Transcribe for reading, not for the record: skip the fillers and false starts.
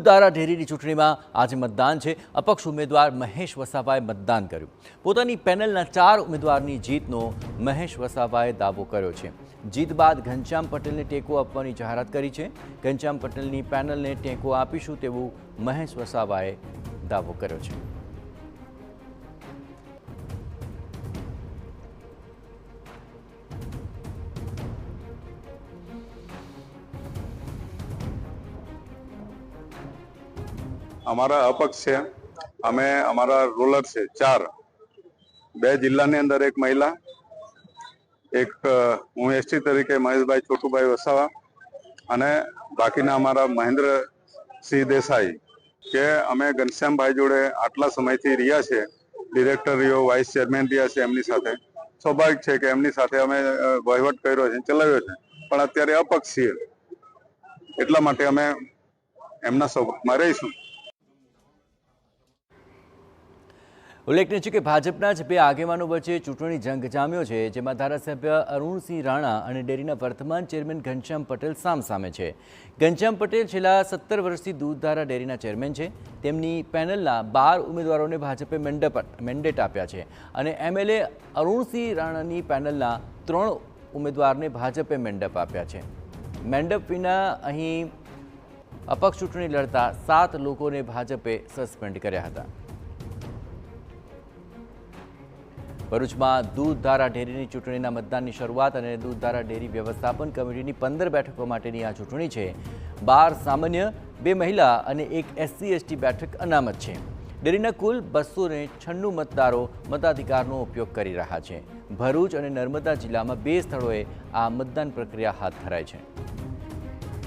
દૂધધારા ડેરીની ચૂંટણીમાં આજે મતદાન છે। અપક્ષ ઉમેદવાર મહેશ વસાવાએ મતદાન કર્યું। પોતાની પેનલના 4 ઉમેદવારની જીતનો મહેશ વસાવાએ દાવો કર્યો છે। જીત બાદ ઘનશ્યામ પટેલને ટેકો આપવાની જાહેરાત કરી છે। ઘનશ્યામ પટેલની પેનલને ટેકો આપીશું તેવું મહેશ વસાવાએ દાવો કર્યો છે। हमारा अपक्ष है, हमें हमारा रोलर से 4 2 जिला ने अंदर एक महिला एक हूँ एसटी तरीके महेश भाई छोटू भाई वसावा अने बाकीना हमारा महेंद्र सिंह देसाई के अमे घनश्याम भाई जोड़े आटला समय थी रिया छे डिरेक्टर रियो वाइस चेरमेन रिया छे एमनी साथे स्वाभाविक छे के एमनी साथे अमे वहीवट कर्यो छे चलाव्यो छे पण अत्यारे अपक्ष छीए એટલા માટે અમે એમના સપોર્ટમાં રહીશું। ઉલ્લેખનીય છે કે ભાજપના જ 2 આગેવાનો વચ્ચે ચૂંટણી જંગ જામ્યો છે, જેમાં ધારાસભ્ય અરુણસિંહ રાણા અને ડેરીના વર્તમાન ચેરમેન ઘનશ્યામ પટેલ સામસામે છે। ઘનશ્યામ પટેલ છેલ્લા 17 વર્ષથી દૂધધારા ડેરીના ચેરમેન છે। તેમની પેનલના 12 ઉમેદવારોને ભાજપે મેન્ડેટ આપ્યા છે અને એમએલએ અરુણસિંહ રાણાની પેનલના 3 ઉમેદવારને ભાજપે મેન્ડપ આપ્યા છે। મેન્ડપ વિના અહીં અપક્ષ ચૂંટણી લડતા 7 લોકોને ભાજપે સસ્પેન્ડ કર્યા હતા। ભરૂચમાં દૂધધારા ડેરીની ચૂંટણીના મતદાનની શરૂઆત અને દૂધધારા ડેરી વ્યવસ્થાપન કમિટીની 15 બેઠકો માટેની આ ચૂંટણી છે। 12 સામાન્ય, 2 મહિલા અને 1 SC/ST બેઠક અનામત છે। ડેરીના કુલ 296 મતદારો મતાધિકારનો ઉપયોગ કરી રહ્યા છે। ભરૂચ અને નર્મદા જિલ્લામાં 2 સ્થળોએ આ મતદાન પ્રક્રિયા હાથ ધરાઈ છે।